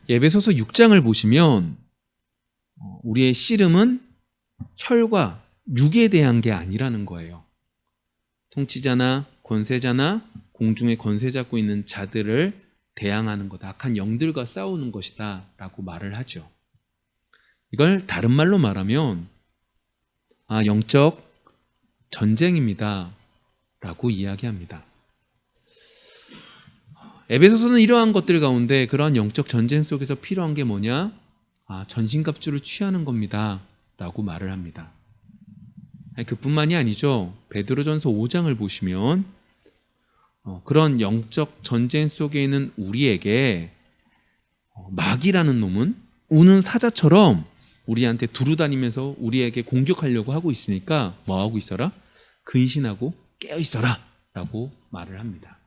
에베소서 6장을 보시면 우리의 씨름은 혈과 육에 대한 게 아니라는 거예요. 통치자나 권세자나 공중에 권세 잡고 있는 자들을 대항하는 거다. 악한 영들과 싸우는 것이다 라고 말을 하죠. 이걸 다른 말로 말하면 영적 전쟁입니다 라고 이야기합니다. 에베소서는 이러한 것들 가운데 그러한 영적 전쟁 속에서 필요한 게 뭐냐? 전신갑주를 취하는 겁니다 라고 말을 합니다. 그뿐만이 아니죠. 베드로전서 5장을 보시면 그런 영적 전쟁 속에 있는 우리에게 마귀라는 놈은 우는 사자처럼 우리한테 두루다니면서 우리에게 공격하려고 하고 있으니까 뭐 하고 있어라? 근신하고 깨어 있어라 라고 말을 합니다.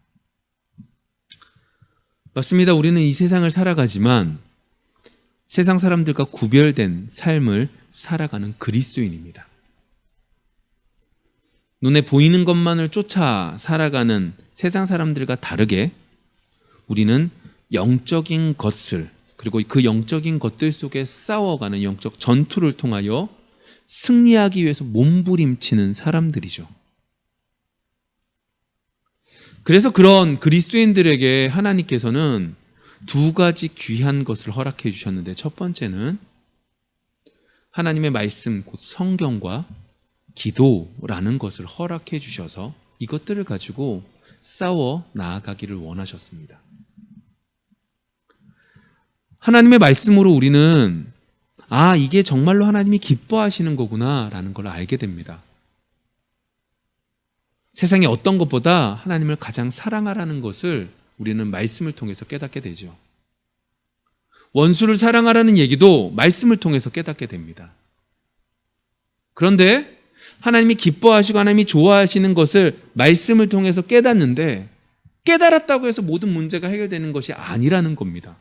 맞습니다. 우리는 이 세상을 살아가지만 세상 사람들과 구별된 삶을 살아가는 그리스도인입니다. 눈에 보이는 것만을 쫓아 살아가는 세상 사람들과 다르게 우리는 영적인 것을, 그리고 그 영적인 것들 속에 싸워가는 영적 전투를 통하여 승리하기 위해서 몸부림치는 사람들이죠. 그래서 그런 그리스도인들에게 하나님께서는 두 가지 귀한 것을 허락해 주셨는데, 첫 번째는 하나님의 말씀, 곧 성경과 기도라는 것을 허락해 주셔서 이것들을 가지고 싸워 나아가기를 원하셨습니다. 하나님의 말씀으로 우리는 이게 정말로 하나님이 기뻐하시는 거구나 라는 걸 알게 됩니다. 세상에 어떤 것보다 하나님을 가장 사랑하라는 것을 우리는 말씀을 통해서 깨닫게 되죠. 원수를 사랑하라는 얘기도 말씀을 통해서 깨닫게 됩니다. 그런데 하나님이 기뻐하시고 하나님이 좋아하시는 것을 말씀을 통해서 깨닫는데, 깨달았다고 해서 모든 문제가 해결되는 것이 아니라는 겁니다.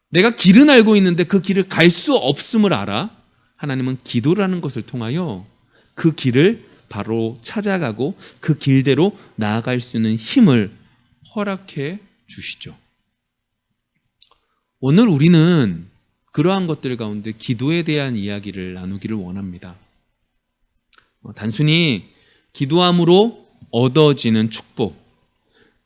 내가 길은 알고 있는데 그 길을 갈 수 없음을 알아 하나님은 기도라는 것을 통하여 그 길을 바로 찾아가고 그 길대로 나아갈 수 있는 힘을 허락해 주시죠. 오늘 우리는 그러한 것들 가운데 기도에 대한 이야기를 나누기를 원합니다. 단순히 기도함으로 얻어지는 축복,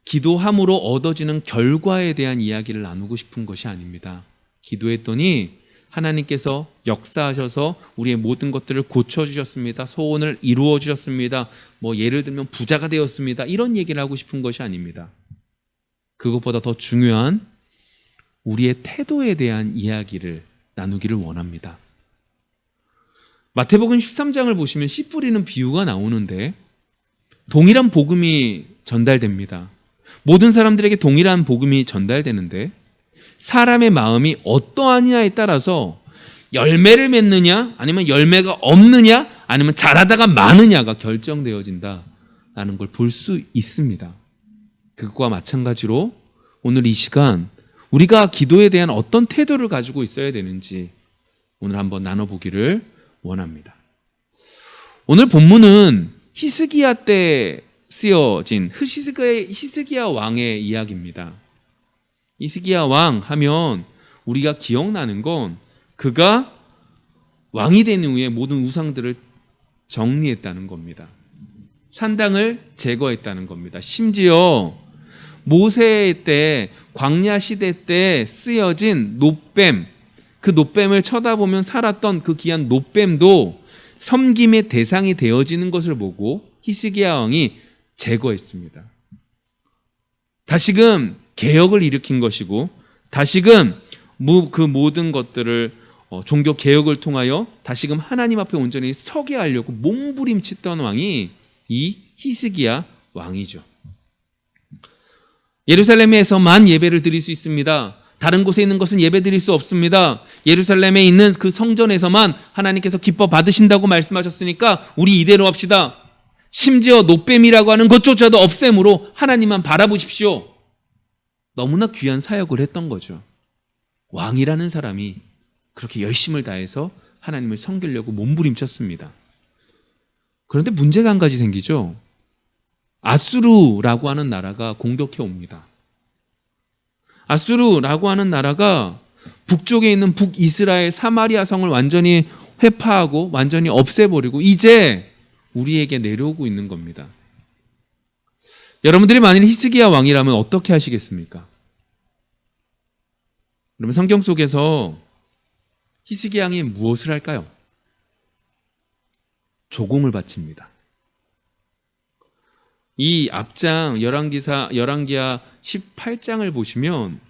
기도함으로 얻어지는 결과에 대한 이야기를 나누고 싶은 것이 아닙니다. 기도했더니 하나님께서 역사하셔서 우리의 모든 것들을 고쳐주셨습니다. 소원을 이루어주셨습니다. 예를 들면 부자가 되었습니다. 이런 얘기를 하고 싶은 것이 아닙니다. 그것보다 더 중요한 우리의 태도에 대한 이야기를 나누기를 원합니다. 마태복음 13장을 보시면 씨 뿌리는 비유가 나오는데 동일한 복음이 전달됩니다. 모든 사람들에게 동일한 복음이 전달되는데 사람의 마음이 어떠하냐에 따라서 열매를 맺느냐 아니면 열매가 없느냐 아니면 자라다가 마느냐가 결정되어진다라는 걸 볼 수 있습니다. 그것과 마찬가지로 오늘 이 시간 우리가 기도에 대한 어떤 태도를 가지고 있어야 되는지 오늘 한번 나눠보기를 원합니다. 오늘 본문은 히스기야 때 쓰여진 히스기야 왕의 이야기입니다. 히스기야 왕 하면 우리가 기억나는 건 그가 왕이 된 이후에 모든 우상들을 정리했다는 겁니다. 산당을 제거했다는 겁니다. 심지어 모세 때 광야 시대 때 쓰여진 놋뱀, 그 놋뱀을 쳐다보면 살았던 그 귀한 놋뱀도 섬김의 대상이 되어지는 것을 보고 히스기야 왕이 제거했습니다. 다시금 개혁을 일으킨 것이고 다시금 그 모든 것들을 종교 개혁을 통하여 다시금 하나님 앞에 온전히 서게 하려고 몸부림치던 왕이 이 히스기야 왕이죠. 예루살렘에서만 예배를 드릴 수 있습니다. 다른 곳에 있는 것은 예배 드릴 수 없습니다. 예루살렘에 있는 그 성전에서만 하나님께서 기뻐 받으신다고 말씀하셨으니까 우리 이대로 합시다. 심지어 놋뱀이라고 하는 것조차도 없앰으로 하나님만 바라보십시오. 너무나 귀한 사역을 했던 거죠. 왕이라는 사람이 그렇게 열심을 다해서 하나님을 섬기려고 몸부림쳤습니다. 그런데 문제가 한 가지 생기죠. 아수르라고 하는 나라가 공격해 옵니다. 아수르라고 하는 나라가 북쪽에 있는 북이스라엘 사마리아 성을 완전히 회파하고 완전히 없애버리고 이제 우리에게 내려오고 있는 겁니다. 여러분들이 만일 히스기야 왕이라면 어떻게 하시겠습니까? 그러면 성경 속에서 히스기야 왕이 무엇을 할까요? 조공을 바칩니다. 이 앞장 열왕기하 18장을 보시면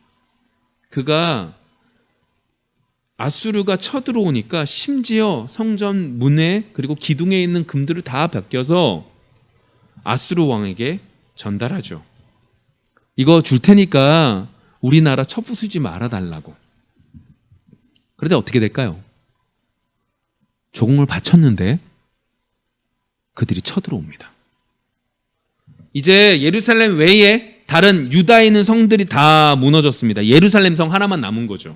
그가 아수르가 쳐들어오니까 심지어 성전 문에 그리고 기둥에 있는 금들을 다 벗겨서 아수르 왕에게 전달하죠. 이거 줄 테니까 우리나라 쳐부수지 말아달라고. 그런데 어떻게 될까요? 조공을 바쳤는데 그들이 쳐들어옵니다. 이제 예루살렘 외에 다른 유다에 있는 성들이 다 무너졌습니다. 예루살렘 성 하나만 남은 거죠.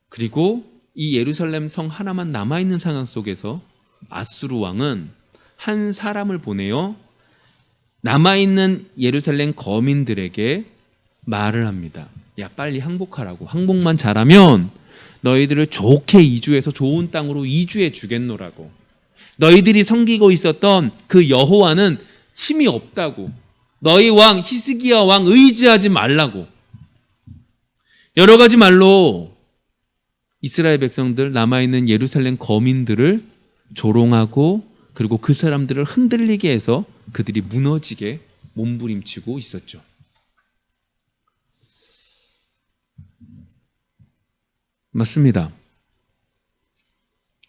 그리고 이 예루살렘 성 하나만 남아있는 상황 속에서 아수르 왕은 한 사람을 보내어 남아있는 예루살렘 거민들에게 말을 합니다. 야, 빨리 항복하라고. 항복만 잘하면 너희들을 좋게 이주해서 좋은 땅으로 이주해 주겠노라고. 너희들이 섬기고 있었던 그 여호와는 힘이 없다고. 너희 왕 히스기야 왕 의지하지 말라고. 여러 가지 말로 이스라엘 백성들, 남아있는 예루살렘 거민들을 조롱하고 그리고 그 사람들을 흔들리게 해서 그들이 무너지게 몸부림치고 있었죠. 맞습니다.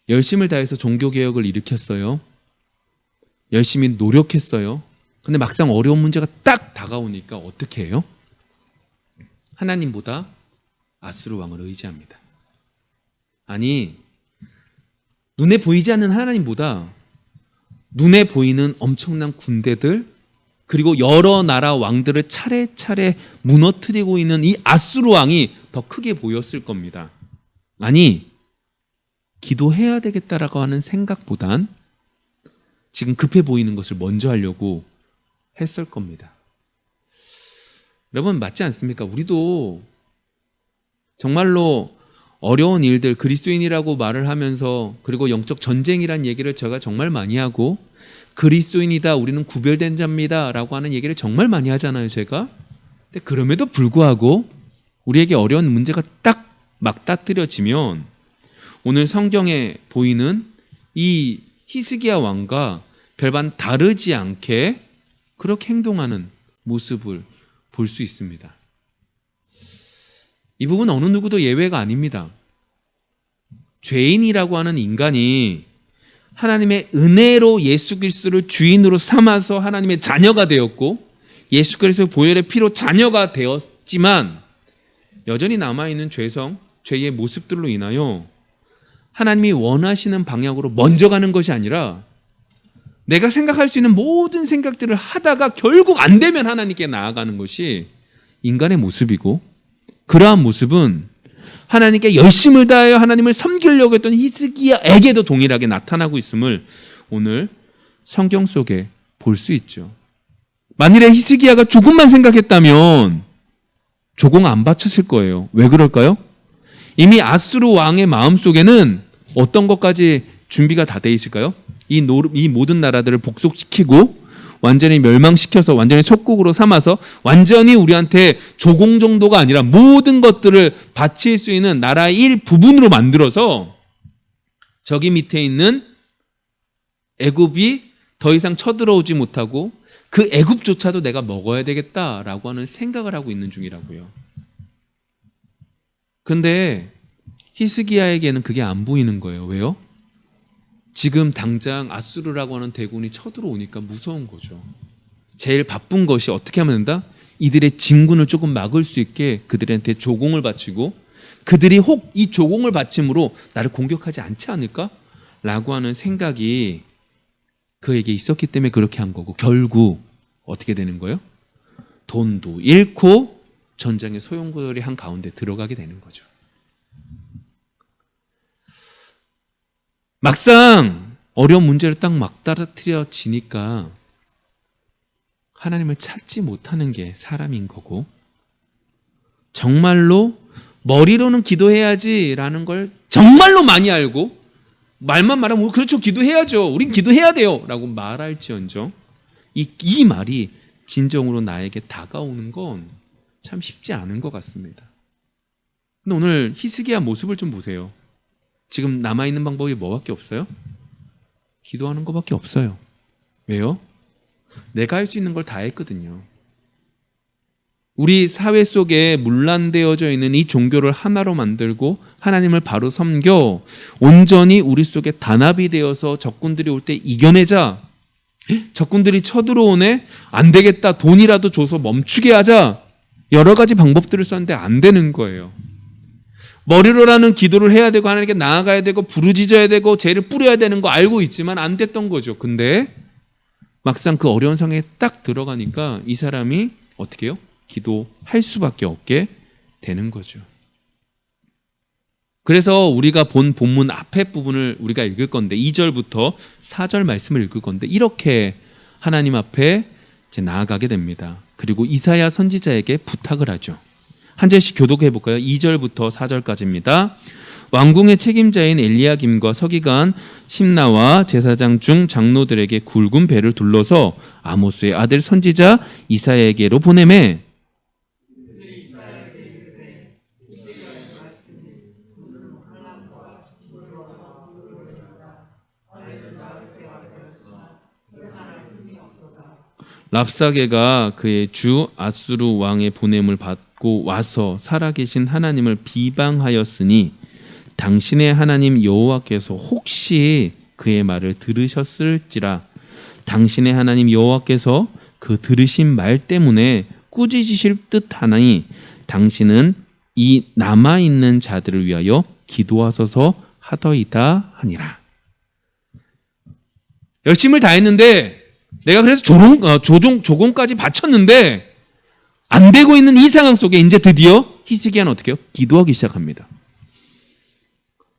열심을 다해서 종교개혁을 일으켰어요. 열심히 노력했어요. 근데 막상 어려운 문제가 딱 다가오니까 어떻게 해요? 하나님보다 아수르 왕을 의지합니다. 아니, 눈에 보이지 않는 하나님보다 눈에 보이는 엄청난 군대들 그리고 여러 나라 왕들을 차례차례 무너뜨리고 있는 이 아수르 왕이 더 크게 보였을 겁니다. 아니, 기도해야 되겠다라고 하는 생각보단 지금 급해 보이는 것을 먼저 하려고 했을 겁니다. 여러분, 맞지 않습니까? 우리도 정말로 어려운 일들, 그리스도인이라고 말을 하면서 그리고 영적 전쟁이란 얘기를 제가 정말 많이 하고 그리스도인이다, 우리는 구별된 자입니다 라고 하는 얘기를 정말 많이 하잖아요, 제가. 근데 그럼에도 불구하고 우리에게 어려운 문제가 딱 맞닥뜨려지면 오늘 성경에 보이는 이 히스기야 왕과 별반 다르지 않게 그렇게 행동하는 모습을 볼 수 있습니다. 이 부분 어느 누구도 예외가 아닙니다. 죄인이라고 하는 인간이 하나님의 은혜로 예수 그리스도를 주인으로 삼아서 하나님의 자녀가 되었고 예수 그리스도의 보혈의 피로 자녀가 되었지만 여전히 남아있는 죄의 모습들로 인하여 하나님이 원하시는 방향으로 먼저 가는 것이 아니라 내가 생각할 수 있는 모든 생각들을 하다가 결국 안 되면 하나님께 나아가는 것이 인간의 모습이고 그러한 모습은 하나님께 열심을 다하여 하나님을 섬기려고 했던 히스기야에게도 동일하게 나타나고 있음을 오늘 성경 속에 볼 수 있죠. 만일에 히스기야가 조금만 생각했다면 조공 안 바쳤을 거예요. 왜 그럴까요? 이미 아수르 왕의 마음속에는 어떤 것까지 준비가 다 돼 있을까요? 이 모든 나라들을 복속시키고 완전히 멸망시켜서 완전히 속국으로 삼아서 완전히 우리한테 조공 정도가 아니라 모든 것들을 바칠 수 있는 나라의 일부분으로 만들어서 저기 밑에 있는 애굽이 더 이상 쳐들어오지 못하고 그 애굽조차도 내가 먹어야 되겠다라고 하는 생각을 하고 있는 중이라고요. 근데 히스기야에게는 그게 안 보이는 거예요. 왜요? 지금 당장 아수르라고 하는 대군이 쳐들어오니까 무서운 거죠. 제일 바쁜 것이 어떻게 하면 된다? 이들의 진군을 조금 막을 수 있게 그들한테 조공을 바치고 그들이 혹 이 조공을 바침으로 나를 공격하지 않지 않을까? 라고 하는 생각이 그에게 있었기 때문에 그렇게 한 거고 결국 어떻게 되는 거예요? 돈도 잃고 전장의 소용돌이 한 가운데 들어가게 되는 거죠. 막상 어려운 문제를 딱 막 떨어뜨려지니까 하나님을 찾지 못하는 게 사람인 거고 정말로 머리로는 기도해야지라는 걸 정말로 많이 알고 말만 말하면 그렇죠, 기도해야죠, 우린 기도해야 돼요 라고 말할지언정 이 말이 진정으로 나에게 다가오는 건 참 쉽지 않은 것 같습니다. 근데 오늘 히스기야 모습을 좀 보세요. 지금 남아있는 방법이 뭐밖에 없어요? 기도하는 것밖에 없어요. 왜요? 내가 할 수 있는 걸 다 했거든요. 우리 사회 속에 문란되어져 있는 이 종교를 하나로 만들고 하나님을 바로 섬겨 온전히 우리 속에 단합이 되어서 적군들이 올 때 이겨내자. 적군들이 쳐들어오네? 안 되겠다, 돈이라도 줘서 멈추게 하자. 여러 가지 방법들을 썼는데 안 되는 거예요. 머리로라는 기도를 해야 되고 하나님께 나아가야 되고 부르짖어야 되고 죄를 뿌려야 되는 거 알고 있지만 안 됐던 거죠. 근데 막상 그 어려운 상황에 딱 들어가니까 이 사람이 어떻게 해요? 기도할 수밖에 없게 되는 거죠. 그래서 우리가 본 본문 앞에 부분을 우리가 읽을 건데 2절부터 4절 말씀을 읽을 건데 이렇게 하나님 앞에 이제 나아가게 됩니다. 그리고 이사야 선지자에게 부탁을 하죠. 한 절씩 교독해 볼까요? 2절부터 4절까지입니다. 왕궁의 책임자인 엘리야김과 서기관 심나와 제사장 중 장로들에게 굵은 배를 둘러서 아모스의 아들 선지자 이사야에게로 보내매 랍사게가 그의 주 아수르 왕의 보냄을 받고 와서 살아계신 하나님을 비방하였으니 당신의 하나님 여호와께서 혹시 그의 말을 들으셨을지라. 당신의 하나님 여호와께서 그 들으신 말 때문에 꾸짖으실 듯하니 당신은 이 남아있는 자들을 위하여 기도하소서 하더이다 하니라. 열심을 다했는데 내가 그래서 조공까지 바쳤는데 안 되고 있는 이 상황 속에 이제 드디어 히스기야는 어떻게 해요? 기도하기 시작합니다.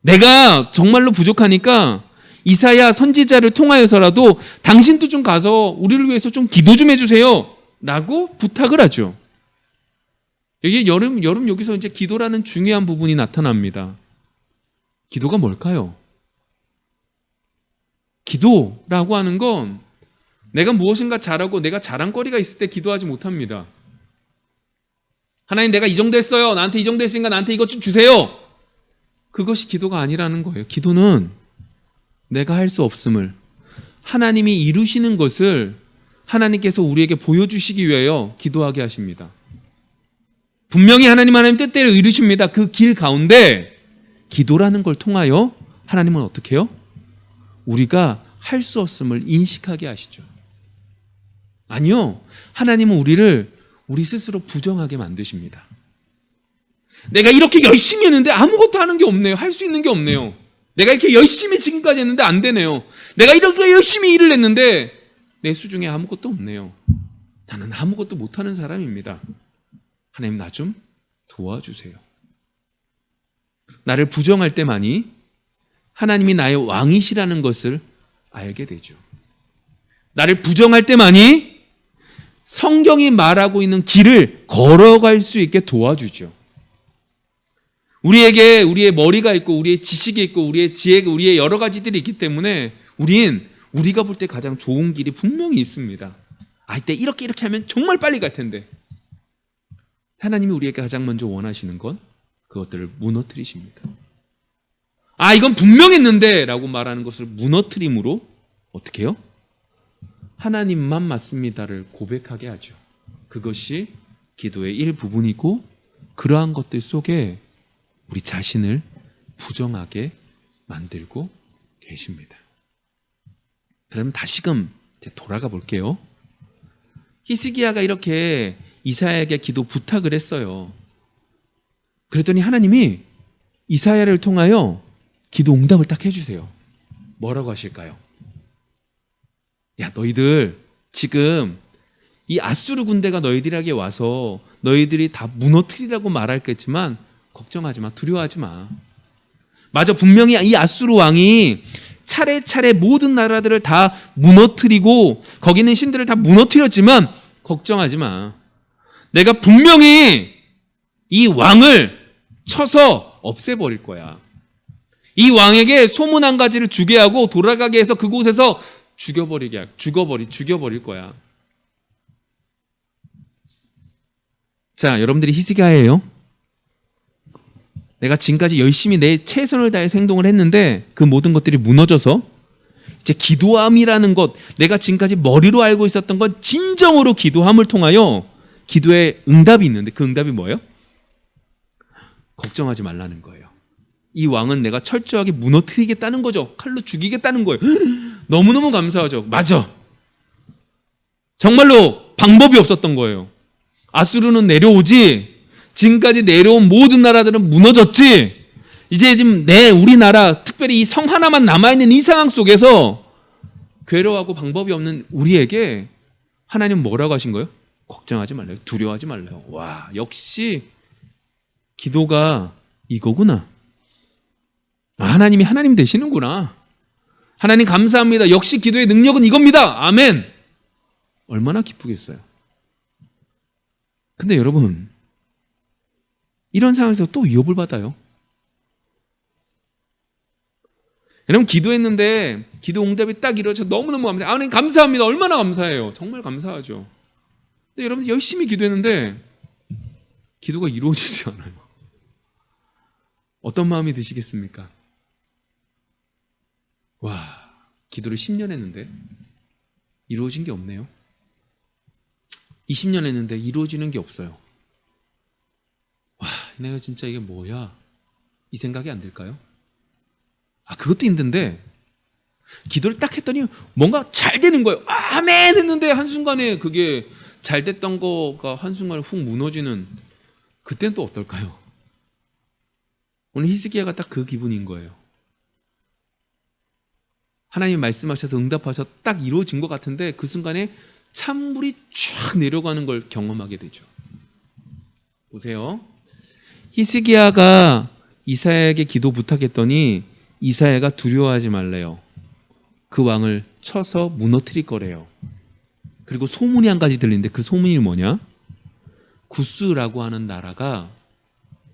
내가 정말로 부족하니까 이사야 선지자를 통하여서라도 당신도 좀 가서 우리를 위해서 좀 기도 좀 해주세요 라고 부탁을 하죠. 여기 여름 여기서 이제 기도라는 중요한 부분이 나타납니다. 기도가 뭘까요? 기도라고 하는 건 내가 무엇인가 잘하고 내가 자랑거리가 있을 때 기도하지 못합니다. 하나님, 내가 이 정도 했어요. 나한테 이 정도 했으니까 나한테 이것 좀 주세요. 그것이 기도가 아니라는 거예요. 기도는 내가 할 수 없음을 하나님이 이루시는 것을 하나님께서 우리에게 보여주시기 위하여 기도하게 하십니다. 분명히 하나님 뜻대로 이루십니다. 그 길 가운데 기도라는 걸 통하여 하나님은 어떻게 해요? 우리가 할 수 없음을 인식하게 하시죠. 아니요, 하나님은 우리를 우리 스스로 부정하게 만드십니다. 내가 이렇게 열심히 했는데 아무것도 하는 게 없네요. 할 수 있는 게 없네요. 내가 이렇게 열심히 지금까지 했는데 안 되네요. 내가 이렇게 열심히 일을 했는데 내 수중에 아무것도 없네요. 나는 아무것도 못하는 사람입니다. 하나님, 나 좀 도와주세요. 나를 부정할 때만이 하나님이 나의 왕이시라는 것을 알게 되죠. 나를 부정할 때만이 성경이 말하고 있는 길을 걸어갈 수 있게 도와주죠. 우리에게 우리의 머리가 있고 우리의 지식이 있고 우리의 지혜가, 우리의 여러 가지들이 있기 때문에 우리가 볼 때 가장 좋은 길이 분명히 있습니다. 이때 이렇게 하면 정말 빨리 갈 텐데 하나님이 우리에게 가장 먼저 원하시는 건 그것들을 무너뜨리십니다. 이건 분명했는데 라고 말하는 것을 무너뜨림으로 어떻게 해요? 하나님만 맞습니다를 고백하게 하죠. 그것이 기도의 일부분이고 그러한 것들 속에 우리 자신을 부정하게 만들고 계십니다. 그러면 다시금 돌아가 볼게요. 히스기야가 이렇게 이사야에게 기도 부탁을 했어요. 그랬더니 하나님이 이사야를 통하여 기도 응답을 딱 해주세요. 뭐라고 하실까요? 야, 너희들 지금 이 아수르 군대가 너희들에게 와서 너희들이 다 무너뜨리라고 말할겠지만 걱정하지 마, 두려워하지 마. 맞아, 분명히 이 아수르 왕이 차례차례 모든 나라들을 다 무너뜨리고 거기 있는 신들을 다 무너뜨렸지만 걱정하지 마. 내가 분명히 이 왕을 쳐서 없애버릴 거야. 이 왕에게 소문 한 가지를 주게 하고 돌아가게 해서 그곳에서 죽여버릴 거야. 자, 여러분들이 히스기야예요. 내가 지금까지 열심히 내 최선을 다해서 행동을 했는데 그 모든 것들이 무너져서 이제 기도함이라는 것, 내가 지금까지 머리로 알고 있었던 건 진정으로 기도함을 통하여 기도의 응답이 있는데 그 응답이 뭐예요? 걱정하지 말라는 거예요. 이 왕은 내가 철저하게 무너뜨리겠다는 거죠. 칼로 죽이겠다는 거예요. 너무너무 감사하죠. 맞아. 정말로 방법이 없었던 거예요. 아수르는 내려오지. 지금까지 내려온 모든 나라들은 무너졌지. 이제 지금 우리나라, 특별히 이 성 하나만 남아있는 이 상황 속에서 괴로워하고 방법이 없는 우리에게 하나님 뭐라고 하신 거예요? 걱정하지 말래요. 두려워하지 말래요. 와, 역시 기도가 이거구나. 하나님이 하나님 되시는구나. 하나님 감사합니다. 역시 기도의 능력은 이겁니다. 아멘. 얼마나 기쁘겠어요. 근데 여러분, 이런 상황에서 또 위협을 받아요. 여러분, 기도했는데 기도 응답이 딱 이루어져 너무너무 감사해요. 하나님 감사합니다. 얼마나 감사해요. 정말 감사하죠. 근데 여러분, 열심히 기도했는데 기도가 이루어지지 않아요. 어떤 마음이 드시겠습니까? 와, 기도를 10년 했는데 이루어진 게 없네요. 20년 했는데 이루어지는 게 없어요. 와, 내가 진짜 이게 뭐야? 이 생각이 안 들까요? 그것도 힘든데 기도를 딱 했더니 뭔가 잘 되는 거예요. 아멘 했는데 한순간에 그게 잘 됐던 거가 한순간에 훅 무너지는, 그때는 또 어떨까요? 오늘 히스기야가 딱 그 기분인 거예요. 하나님 말씀하셔서 응답하셔서 딱 이루어진 것 같은데 그 순간에 찬물이 쫙 내려가는 걸 경험하게 되죠. 보세요. 히스기야가 이사야에게 기도 부탁했더니 이사야가 두려워하지 말래요. 그 왕을 쳐서 무너뜨릴 거래요. 그리고 소문이 한 가지 들리는데 그 소문이 뭐냐? 구스라고 하는 나라가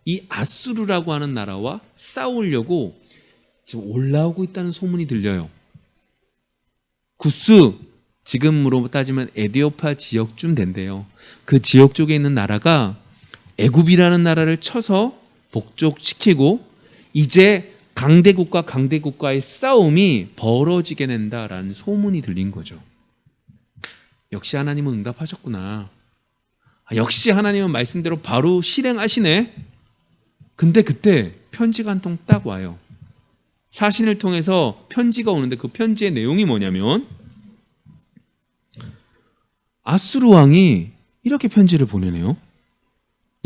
이 아수르라고 하는 나라와 싸우려고 지금 올라오고 있다는 소문이 들려요. 구스, 지금으로 따지면 에디오파 지역쯤 된대요. 그 지역 쪽에 있는 나라가 애굽이라는 나라를 쳐서 복족시키고 이제 강대국과 강대국과의 싸움이 벌어지게 된다라는 소문이 들린 거죠. 역시 하나님은 응답하셨구나. 역시 하나님은 말씀대로 바로 실행하시네. 근데 그때 편지가 한 통 딱 와요. 사신을 통해서 편지가 오는데 그 편지의 내용이 뭐냐면 아수르 왕이 이렇게 편지를 보내네요.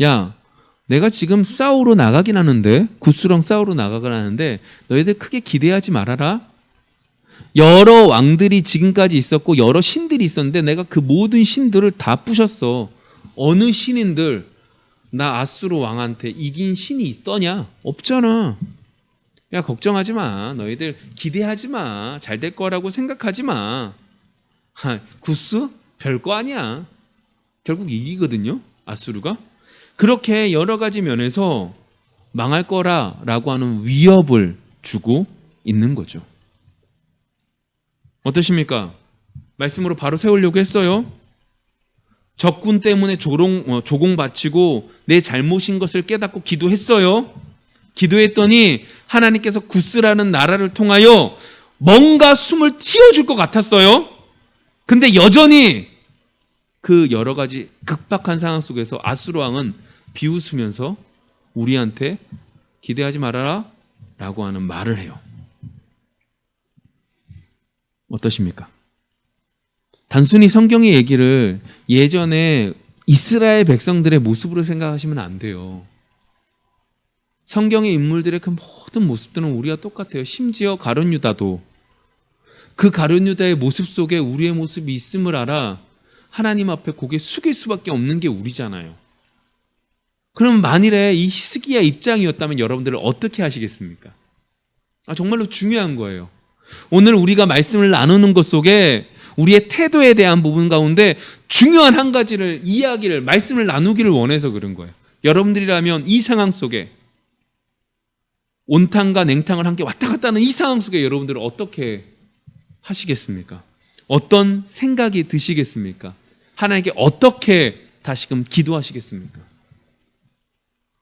야, 내가 지금 싸우러 나가긴 하는데, 구스랑 싸우러 나가긴 하는데 너희들 크게 기대하지 말아라. 여러 왕들이 지금까지 있었고 여러 신들이 있었는데 내가 그 모든 신들을 다 부셨어. 어느 신인들 나 아수르 왕한테 이긴 신이 있더냐? 없잖아. 야, 걱정하지 마. 너희들 기대하지 마. 잘 될 거라고 생각하지 마. 구스? 별거 아니야. 결국 이기거든요, 아수르가. 그렇게 여러 가지 면에서 망할 거라라고 하는 위협을 주고 있는 거죠. 어떠십니까? 말씀으로 바로 세우려고 했어요. 적군 때문에 조공 바치고 내 잘못인 것을 깨닫고 기도했어요. 기도했더니 하나님께서 구스라는 나라를 통하여 뭔가 숨을 틔워줄 것 같았어요. 근데 여전히 그 여러 가지 극박한 상황 속에서 아수르 왕은 비웃으면서 우리한테 기대하지 말아라 라고 하는 말을 해요. 어떠십니까? 단순히 성경의 얘기를 예전에 이스라엘 백성들의 모습으로 생각하시면 안 돼요. 성경의 인물들의 그 모든 모습들은 우리와 똑같아요. 심지어 가룟 유다도 그 가룟 유다의 모습 속에 우리의 모습이 있음을 알아 하나님 앞에 고개 숙일 수밖에 없는 게 우리잖아요. 그럼 만일에 이 히스기야 입장이었다면 여러분들은 어떻게 하시겠습니까? 정말로 중요한 거예요. 오늘 우리가 말씀을 나누는 것 속에 우리의 태도에 대한 부분 가운데 중요한 한 가지를 이야기를 말씀을 나누기를 원해서 그런 거예요. 여러분들이라면 이 상황 속에 온탕과 냉탕을 함께 왔다 갔다 하는 이 상황 속에 여러분들은 어떻게 하시겠습니까? 어떤 생각이 드시겠습니까? 하나님께 어떻게 다시금 기도하시겠습니까?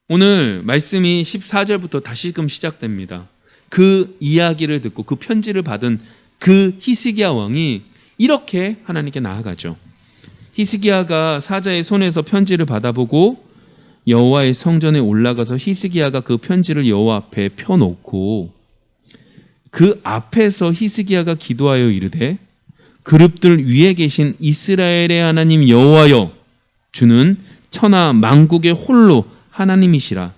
오늘 말씀이 14절부터 다시금 시작됩니다. 그 이야기를 듣고 그 편지를 받은 그 히스기야 왕이 이렇게 하나님께 나아가죠. 히스기야가 사자의 손에서 편지를 받아보고 여호와의 성전에 올라가서 히스기야가 그 편지를 여호와 앞에 펴놓고 그 앞에서 히스기야가 기도하여 이르되 그룹들 위에 계신 이스라엘의 하나님 여호와여, 주는 천하 만국의 홀로 하나님이시라.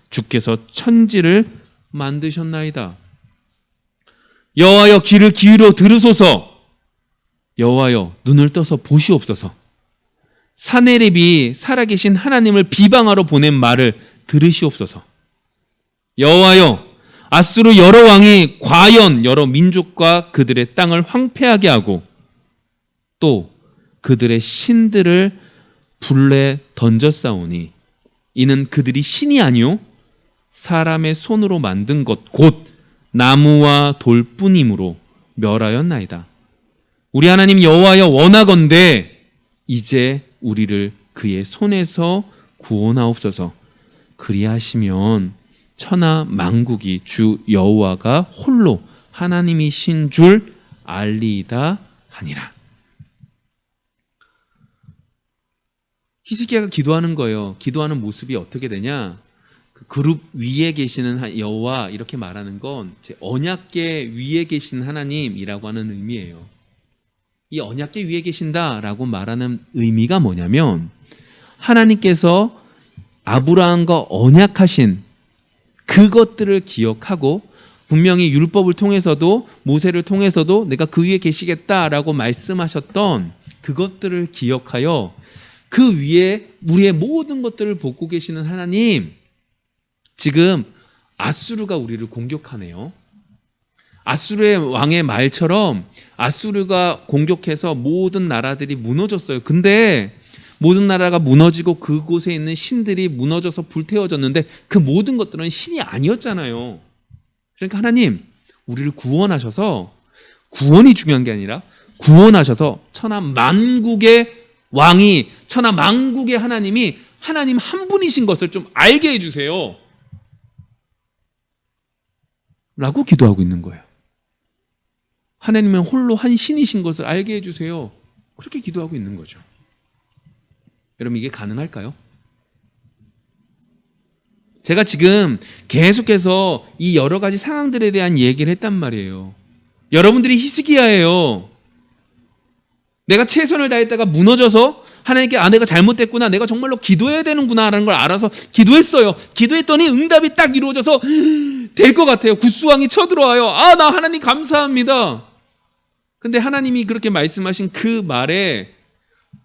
주께서 천지를 만드셨나이다. 여호와여, 귀를 기울여 들으소서. 여호와여, 눈을 떠서 보시옵소서. 사네립이 살아계신 하나님을 비방하러 보낸 말을 들으시옵소서. 여호와여, 아수르 여러 왕이 과연 여러 민족과 그들의 땅을 황폐하게 하고 또 그들의 신들을 불에 던졌사오니 이는 그들이 신이 아니요 사람의 손으로 만든 것 곧 나무와 돌뿐이므로 멸하였나이다. 우리 하나님 여호와여, 원하건대 이제 우리를 그의 손에서 구원하옵소서. 그리하시면 천하 만국이 주 여호와가 홀로 하나님이신 줄 알리이다 하니라. 히스기야가 기도하는 거예요. 기도하는 모습이 어떻게 되냐? 그 그룹 위에 계시는 여호와, 이렇게 말하는 건 언약궤 위에 계신 하나님이라고 하는 의미예요. 이 언약궤 위에 계신다라고 말하는 의미가 뭐냐면 하나님께서 아브라함과 언약하신 그것들을 기억하고 분명히 율법을 통해서도 모세를 통해서도 내가 그 위에 계시겠다라고 말씀하셨던 그것들을 기억하여 그 위에 우리의 모든 것들을 보고 계시는 하나님, 지금 아수르가 우리를 공격하네요. 아수르의 왕의 말처럼 아수르가 공격해서 모든 나라들이 무너졌어요. 근데 모든 나라가 무너지고 그곳에 있는 신들이 무너져서 불태워졌는데 그 모든 것들은 신이 아니었잖아요. 그러니까 하나님, 우리를 구원하셔서, 구원이 중요한 게 아니라 구원하셔서 천하 만국의 왕이, 천하 만국의 하나님이 하나님 한 분이신 것을 좀 알게 해주세요 라고 기도하고 있는 거예요. 하나님은 홀로 한 신이신 것을 알게 해주세요, 그렇게 기도하고 있는 거죠. 여러분, 이게 가능할까요? 제가 지금 계속해서 이 여러 가지 상황들에 대한 얘기를 했단 말이에요. 여러분들이 히스기야예요. 내가 최선을 다했다가 무너져서 하나님께 내가 잘못됐구나, 내가 정말로 기도해야 되는구나 라는 걸 알아서 기도했어요. 기도했더니 응답이 딱 이루어져서 될 것 같아요. 굿수왕이 쳐들어와요. 나 하나님 감사합니다. 근데 하나님이 그렇게 말씀하신 그 말에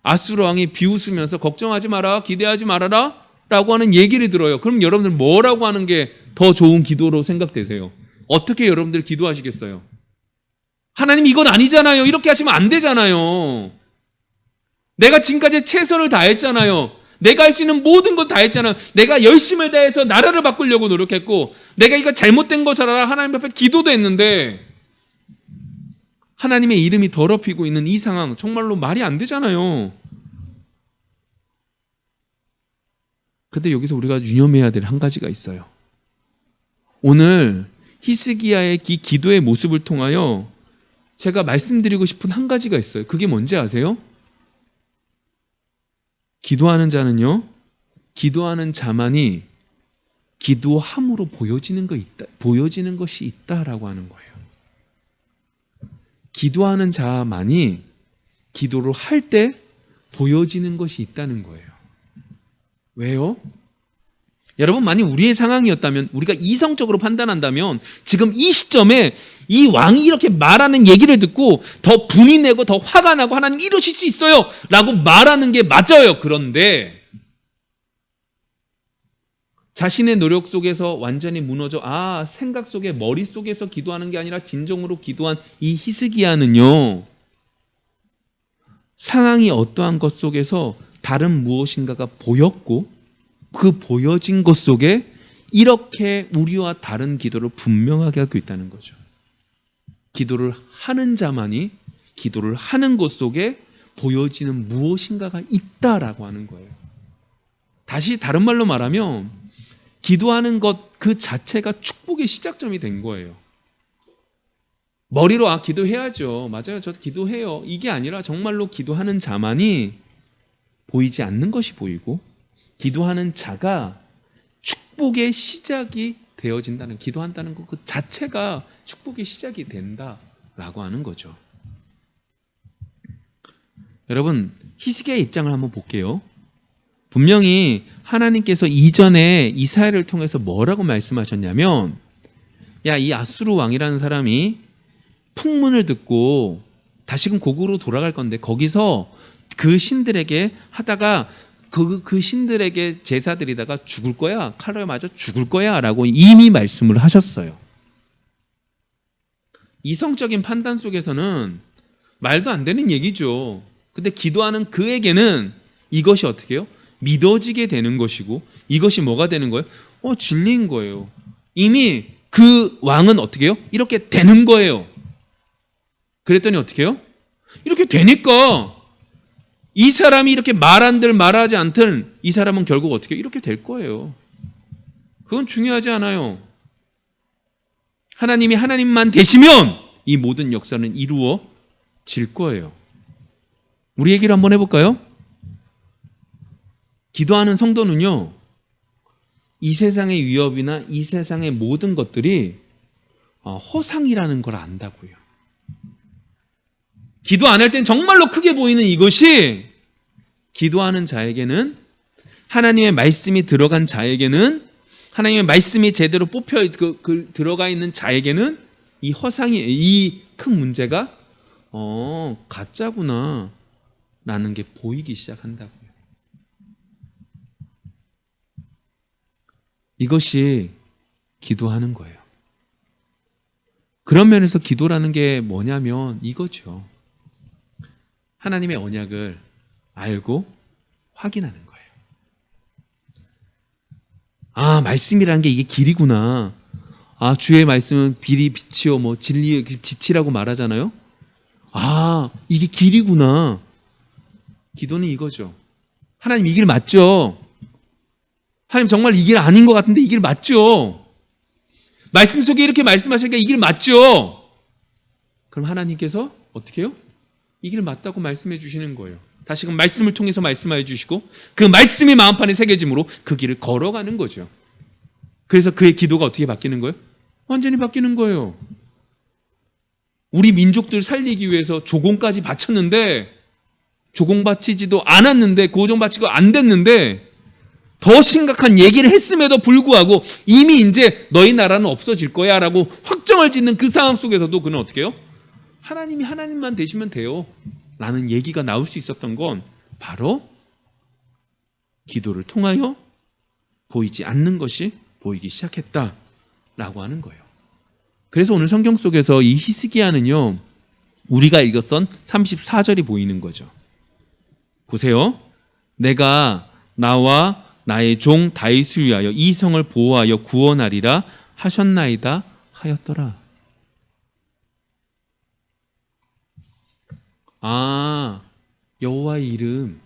아수르 왕이 비웃으면서 걱정하지 마라, 기대하지 말아라 라고 하는 얘기를 들어요. 그럼 여러분들 뭐라고 하는 게 더 좋은 기도로 생각되세요? 어떻게 여러분들 기도하시겠어요? 하나님, 이건 아니잖아요. 이렇게 하시면 안 되잖아요. 내가 지금까지 최선을 다했잖아요. 내가 할 수 있는 모든 것 다 했잖아요. 내가 열심을 다해서 나라를 바꾸려고 노력했고, 내가 이거 잘못된 것을 알아 하나님 앞에 기도도 했는데 하나님의 이름이 더럽히고 있는 이 상황, 정말로 말이 안 되잖아요. 그런데 여기서 우리가 유념해야 될 한 가지가 있어요. 오늘 히스기야의 이 기도의 모습을 통하여 제가 말씀드리고 싶은 한 가지가 있어요. 그게 뭔지 아세요? 기도하는 자는요, 기도하는 자만이 기도함으로 보여지는 것이 있다라고 하는 거예요. 기도하는 자만이 기도를 할 때 보여지는 것이 있다는 거예요. 왜요? 여러분, 만약 우리의 상황이었다면, 우리가 이성적으로 판단한다면 지금 이 시점에 이 왕이 이렇게 말하는 얘기를 듣고 더 분이 내고 더 화가 나고 하나님 이러실 수 있어요 라고 말하는 게 맞아요. 그런데 자신의 노력 속에서 완전히 무너져 생각 속에, 머릿속에서 기도하는 게 아니라 진정으로 기도한 이 히스기야는요, 상황이 어떠한 것 속에서 다른 무엇인가가 보였고 그 보여진 것 속에 이렇게 우리와 다른 기도를 분명하게 하고 있다는 거죠. 기도를 하는 자만이 기도를 하는 것 속에 보여지는 무엇인가가 있다라고 하는 거예요. 다시 다른 말로 말하면 기도하는 것 그 자체가 축복의 시작점이 된 거예요. 머리로 기도해야죠. 맞아요. 저도 기도해요. 이게 아니라 정말로 기도하는 자만이 보이지 않는 것이 보이고 기도하는 자가 축복의 시작이 되어진다는, 기도한다는 것 그 자체가 축복의 시작이 된다라고 하는 거죠. 여러분, 히스기야의 입장을 한번 볼게요. 분명히 하나님께서 이전에 이사야를 통해서 뭐라고 말씀하셨냐면, 야, 이 아수르 왕이라는 사람이 풍문을 듣고 다시금 고국으로 돌아갈 건데 거기서 그 신들에게 하다가 그 신들에게 제사드리다가 죽을 거야, 칼에 맞아 죽을 거야 라고 이미 말씀을 하셨어요. 이성적인 판단 속에서는 말도 안 되는 얘기죠. 근데 기도하는 그에게는 이것이 어떻게 해요? 믿어지게 되는 것이고, 이것이 뭐가 되는 거예요? 진리인 거예요. 이미 그 왕은 어떻게 해요? 이렇게 되는 거예요. 그랬더니 어떻게 해요? 이렇게 되니까 이 사람이 이렇게 말한들 말하지 않든 이 사람은 결국 어떻게 해요? 이렇게 될 거예요. 그건 중요하지 않아요. 하나님이 하나님만 되시면 이 모든 역사는 이루어질 거예요. 우리 얘기를 한번 해볼까요? 기도하는 성도는요, 이 세상의 위협이나 이 세상의 모든 것들이 허상이라는 걸 안다고요. 기도 안 할 땐 정말로 크게 보이는 이것이, 기도하는 자에게는, 하나님의 말씀이 들어간 자에게는, 하나님의 말씀이 제대로 뽑혀 들어가 있는 자에게는 이 허상이, 이 큰 문제가 가짜구나 라는 게 보이기 시작한다고요. 이것이 기도하는 거예요. 그런 면에서 기도라는 게 뭐냐면 이거죠. 하나님의 언약을 알고 확인하는 거예요. 말씀이라는 게 이게 길이구나. 주의 말씀은 빛이요 진리의 빛이라고 말하잖아요. 이게 길이구나. 기도는 이거죠. 하나님 이 길 맞죠? 하나님 정말 이 길 아닌 것 같은데 이 길 맞죠? 말씀 속에 이렇게 말씀하시니까 이 길 맞죠? 그럼 하나님께서 어떻게 해요? 이 길 맞다고 말씀해 주시는 거예요. 다시금 말씀을 통해서 말씀해 주시고 그 말씀이 마음판에 새겨짐으로 그 길을 걸어가는 거죠. 그래서 그의 기도가 어떻게 바뀌는 거예요? 완전히 바뀌는 거예요. 우리 민족들 살리기 위해서 조공까지 바쳤는데, 조공 바치지도 않았는데, 고정 바치고 안 됐는데 더 심각한 얘기를 했음에도 불구하고 이미 이제 너희 나라는 없어질 거야 라고 확정을 짓는 그 상황 속에서도 그는 어떻게 해요? 하나님이 하나님만 되시면 돼요 라는 얘기가 나올 수 있었던 건 바로 기도를 통하여 보이지 않는 것이 보이기 시작했다라고 하는 거예요. 그래서 오늘 성경 속에서 이 히스기야는요, 우리가 읽었던 34절이 보이는 거죠. 보세요. 내가 나와 나의 종 다윗을 위하여 이 성을 보호하여 구원하리라 하셨나이다 하였더라. 여호와의 이름.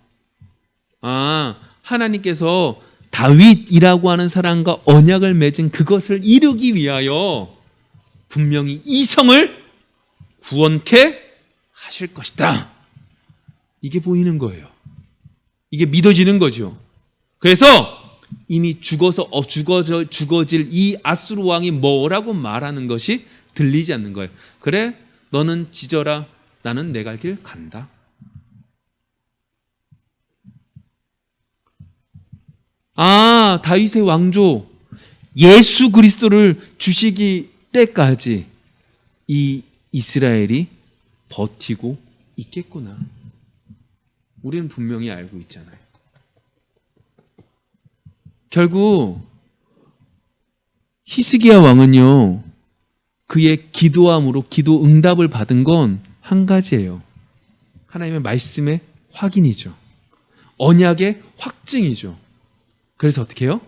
하나님께서 다윗이라고 하는 사람과 언약을 맺은 그것을 이루기 위하여 분명히 이 성을 구원케 하실 것이다. 이게 보이는 거예요. 이게 믿어지는 거죠. 그래서 이미 죽어질 이 아수르 왕이 뭐라고 말하는 것이 들리지 않는 거예요. 그래, 너는 지져라. 나는 내 갈 길 간다. 다윗의 왕조 예수 그리스도를 주시기 때까지 이 이스라엘이 버티고 있겠구나. 우리는 분명히 알고 있잖아요. 결국 히스기야 왕은요, 그의 기도함으로 기도 응답을 받은 건 한 가지예요. 하나님의 말씀의 확인이죠. 언약의 확증이죠. 그래서 어떻게 해요?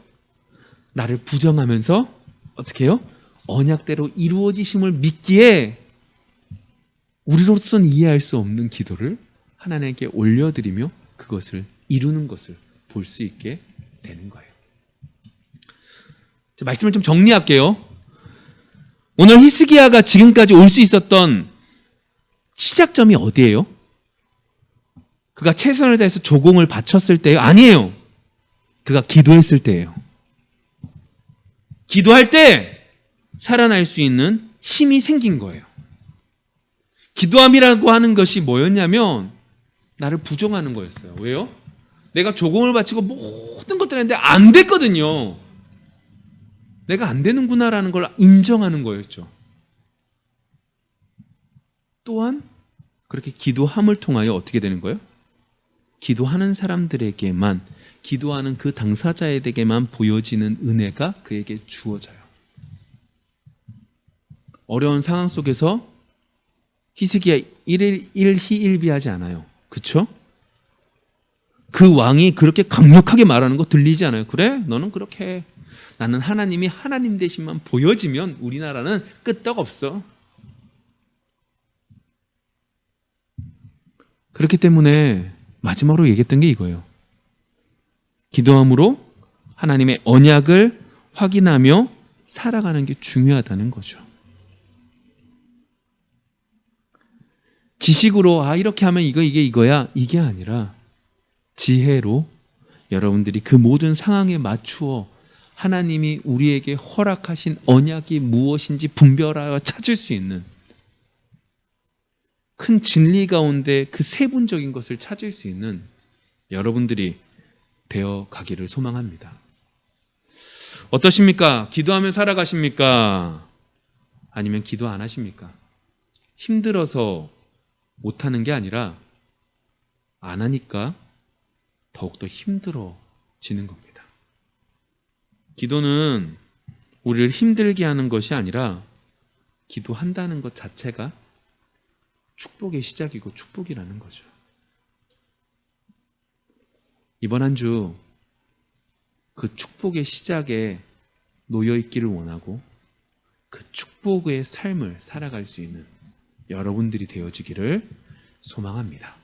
나를 부정하면서 어떻게 해요? 언약대로 이루어지심을 믿기에 우리로서는 이해할 수 없는 기도를 하나님께 올려드리며 그것을 이루는 것을 볼 수 있게 되는 거예요. 말씀을 좀 정리할게요. 오늘 히스기야가 지금까지 올 수 있었던 시작점이 어디예요? 그가 최선을 다해서 조공을 바쳤을 때요? 아니에요. 그가 기도했을 때예요. 기도할 때 살아날 수 있는 힘이 생긴 거예요. 기도함이라고 하는 것이 뭐였냐면 나를 부정하는 거였어요. 왜요? 내가 조공을 바치고 모든 것들을 했는데 안 됐거든요. 내가 안 되는구나라는 걸 인정하는 거였죠. 또한 그렇게 기도함을 통하여 어떻게 되는 거예요? 기도하는 사람들에게만, 기도하는 그 당사자에게만 보여지는 은혜가 그에게 주어져요. 어려운 상황 속에서 히스기야 일희일비하지 않아요. 그렇죠? 그 왕이 그렇게 강력하게 말하는 거 들리지 않아요. 그래? 너는 그렇게 해. 나는 하나님이 하나님 되심만 보여지면 우리나라는 끄떡 없어. 그렇기 때문에 마지막으로 얘기했던 게 이거예요. 기도함으로 하나님의 언약을 확인하며 살아가는 게 중요하다는 거죠. 지식으로 이렇게 하면 이게 이거야 이게 아니라 지혜로 여러분들이 그 모든 상황에 맞추어 하나님이 우리에게 허락하신 언약이 무엇인지 분별하여 찾을 수 있는 큰 진리 가운데 그 세분적인 것을 찾을 수 있는 여러분들이 되어 가기를 소망합니다. 어떠십니까? 기도하며 살아가십니까? 아니면 기도 안 하십니까? 힘들어서 못하는 게 아니라 안 하니까 더욱더 힘들어지는 겁니다. 기도는 우리를 힘들게 하는 것이 아니라 기도한다는 것 자체가 축복의 시작이고 축복이라는 거죠. 이번 한 주 그 축복의 시작에 놓여 있기를 원하고 그 축복의 삶을 살아갈 수 있는 여러분들이 되어지기를 소망합니다.